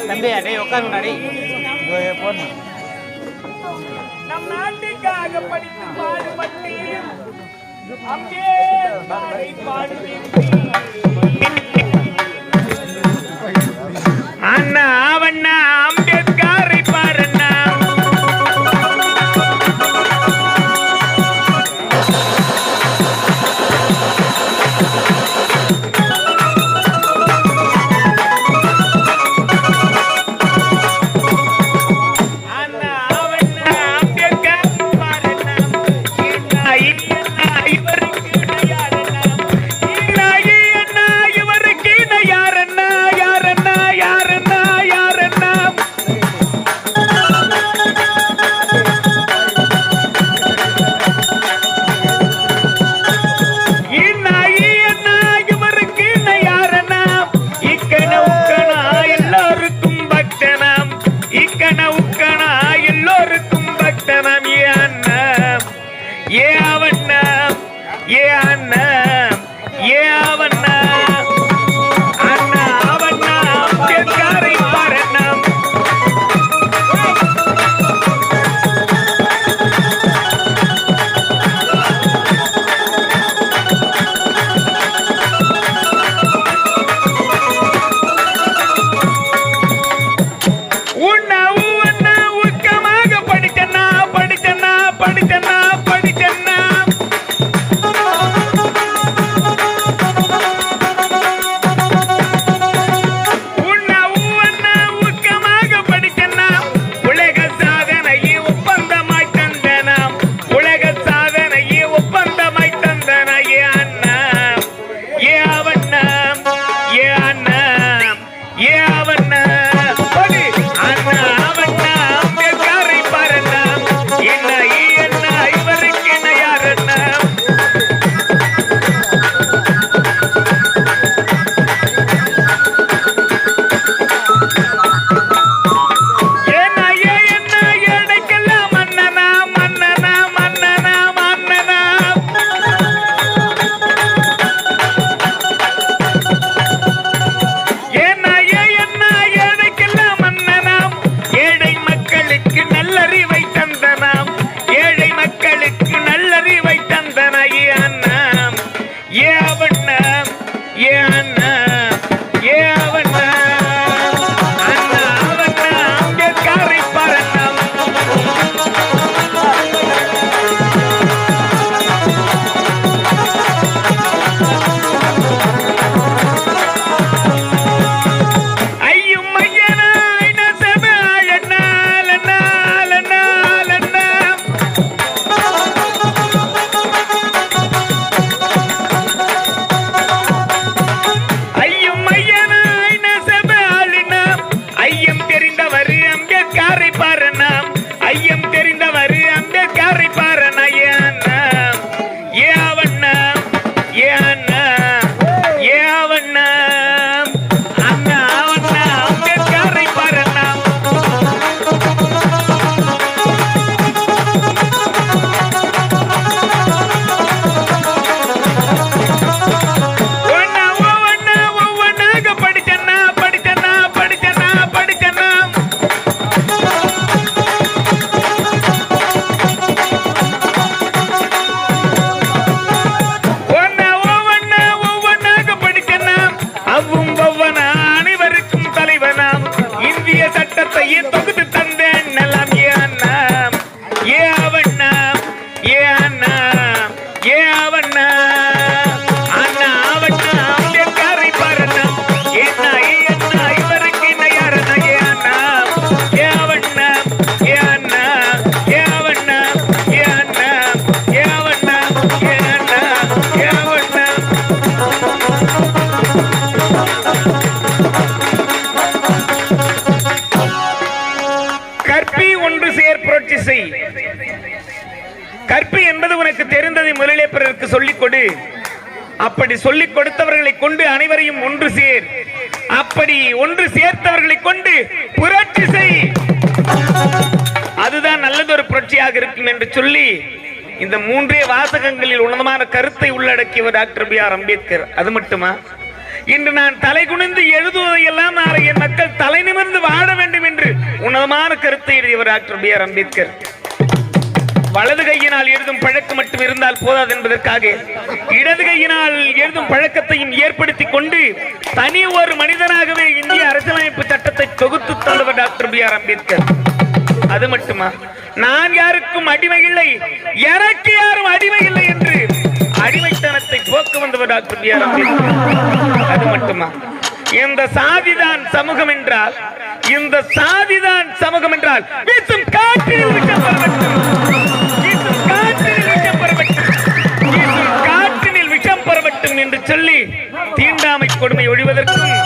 தம்பி அடே உட்காருங்க அடே போடணும். நம் நாட்டுக்காக படித்து பாடுபட்டு அம்பேத்கரை பாடுவேன் அண்ணா அவண்ணா அம்பேத்கரை பாருண்ணா கற்பி என்பது உனக்கு தெரிந்ததை முதலிலே பிறருக்கு சொல்லிக் கொடு. அப்படி சொல்லிக் கொடுத்தவர்களை கொண்டு அனைவரையும் ஒன்று சேர். அப்படி ஒன்று சேர்த்தவர்களை கொண்டு புரட்சி செய். அதுதான் நல்லதொரு புரட்சியாக இருக்கும் என்று சொல்லி இந்த மூன்றே வாசகங்களில் உன்னதமான கருத்தை உள்ளடக்கியவர் டாக்டர் பி.ஆர். அம்பேத்கர். அது மட்டுமா, இன்று நான் தலை குனிந்து எழுதுவதையெல்லாம் நாளை என் மக்கள் தலை நிமிர்ந்து வாழ வேண்டும் என்று உன்னதமான கருத்தை எழுதியவர் டாக்டர் பி ஆர் அம்பேத்கர். வலது கையினால் எழுதும் பழக்கம் மட்டும் இருந்தால் போதாது என்பதற்காக இடது கையினால் எழுதும் பழக்கத்தையும் ஏற்படுத்திக் கொண்டு தனி ஒரு மனிதனாகவே இந்திய அரசியலமைப்பு சட்டத்தை தொகுத்து தந்தவர் டாக்டர் பி ஆர் அம்பேத்கர். அது மட்டுமா, நான் யாருக்கும் அடிமை இல்லை, எனக்கு யாரும் அடிமை இல்லை என்று அடிமைத்தனத்தை போக்க வந்தவர் டாக்டர் பி ஆர் அம்பேத்கர். அது மட்டுமா, இந்த சாதிதான் சமூகம் என்றால், இந்த சாதிதான் சமூகம் என்றால் வீசும் காற்றில் விஷம் பரவட்டும், வீசும் காற்றில் விஷம் பரவட்டும், வீசும் காற்றினில் விஷம் பரவட்டும் என்று சொல்லி தீண்டாமை கொடுமை ஒழிவதற்கும்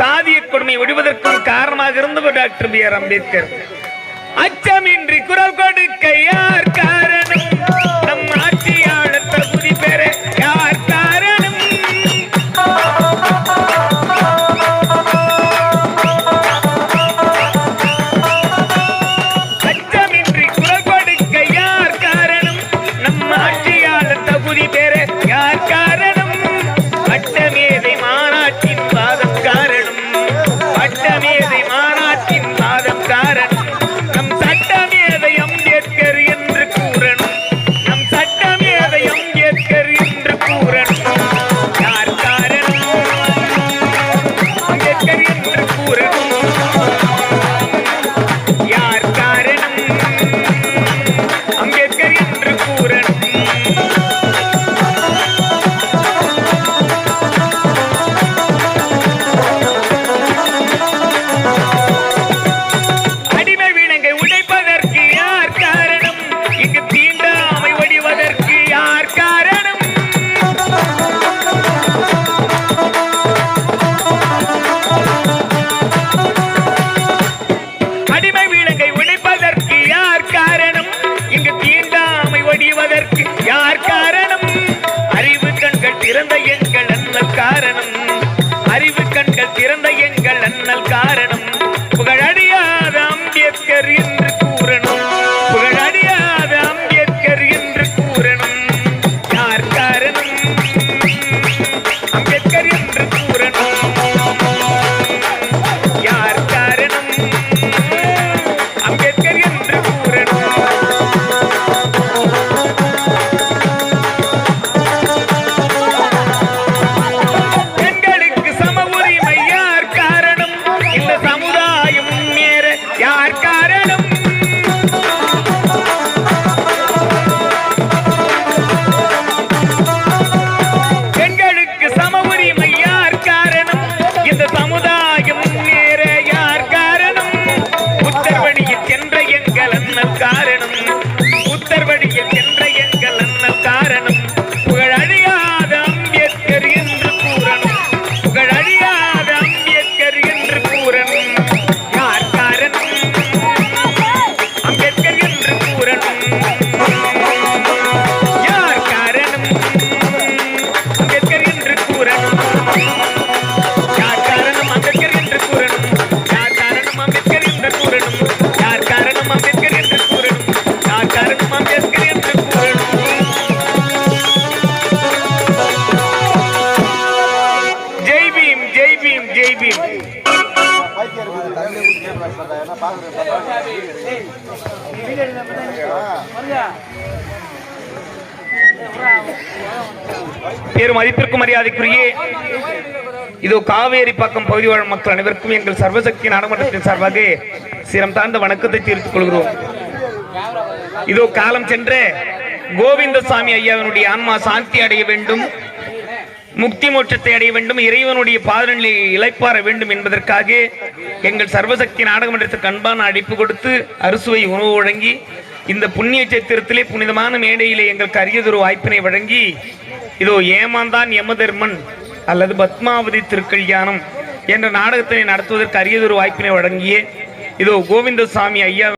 சாதிய கொடுமை ஒழிவதற்கும் காரணமாக இருந்தவர் டாக்டர் பி ஆர் அம்பேத்கர். அச்சமின்றி குரல் கொடுக்க யார் காரணம், நம் ஆட்சியாளர் தகுதி பெற யார் காரணம், அச்சமின்றி குரல் கொடுக்க யார் காரணம், நம் ஆட்சியாளர் தகுதி பெற யார் காரணம், அட்டமேதை மாநாட்டின் வாதம் காரணம், அட்டமேதை மாநாட்டின் வாதம் காரணம், நம் சட்டமேதை அம்பேத்கர் என்று கூறணும், நம் சட்டமேதை அம்பேத்கர் என்று கூறணும், யார் காரணம், அம்பேத்கர் என்று கூறணும், யார் காரணம், அம்பேத்கர் என்று கூறணும். அடிமை வீணங்கை உடைப்பதற்கு யார் காரணம், இங்கு தீண்டாமை ஒழிவதற்கு யார் காரணம், அடிமை வீணங்கை உடைப்பதற்கு யார் காரணம், இங்கு தீண்டாமை ஒழிவதற்கு யார் காரணம், அறிவு கண்கள் திறந்த எங்கள் அண்ணல் காரணம், அறிவு கண்கள் திறந்த எங்கள் அண்ணல் காரணம், புகழடியாத அம்பேத்கர் என்று கூறணும், புகழடியாத அம்பேத்கர் என்று கூறணும், யார் காரணம், அம்பேத்கர் என்று கூறணும், யார் காரணம், அம்பேத்கர் என்று கூறணும். பெண்களுக்கு சம உரிமை யார் காரணம், இந்த சமுதாயம் முன்னேற யார் காரணம், பெண்களுக்கு சம உரிமை யார் காரணம், இந்த சமுதாயம் முன்னேற யார் காரணம், உத்தரவழியில் சென்ற எங்கள் அண்ணல் காரணம், உத்தரவழியில் சென்ற எங்கள் அண்ணல் காரணம், புகழழியாத அம்பேத்கர் என்று கூறணும், புகழழியாத அம்பேத்கர் என்று கூறணும், யார் காரணம், அம்பேத்கர் என்று கூறணும், யார் காரணம், அம்பேத்கர் என்று கூறணும், யார் காரணம், அம்பேத்கர் என்று கூறணும், யார் காரணம், அம்பேத்கர் என்று கூறணும், யார் காரணம், அம்பேத்கர் என்று கூறணும், யார் காரணம், அம்பேத்கர் என்று கூறணும். ஜெய் பீம், ஜெய் பீம், ஜெய் பீம். பேரும் மதிப்பிற்கும் மரியாதைக்குரிய இதோ காவேரி பக்கம் பகுதி வாழ் மக்கள் அனைவருக்கும் எங்கள் சர்வசக்தி நாடாளுமன்றத்தின் சார்பாக சிரம் தாழ்ந்த வணக்கத்தை தெரிவித்துக் கொள்கிறோம். இதோ காலம் சென்ற கோவிந்தசாமி ஐயாவினுடைய ஆன்மா சாந்தி அடைய வேண்டும், முக்தி மோட்சத்தை அடைய வேண்டும், இறைவனுடைய பாதநிலை இளைப்பாற வேண்டும் என்பதற்காக எங்கள் சர்வசக்தி நாடகமன்றத்திற்கு அன்பான அழைப்பு கொடுத்து அறுசுவை உணவு வழங்கி இந்த புண்ணிய சேத்திரத்திலே புனிதமான மேடையிலே எங்களுக்கு அரியதொரு வாய்ப்பினை வழங்கி இதோ ஏமாந்தான் யமதர்மன் அல்லது பத்மாவதி திருக்கல்யாணம் என்ற நாடகத்தினை நடத்துவதற்கு அரியதொரு வாய்ப்பினை வழங்கிய இதோ கோவிந்தசாமி ஐயா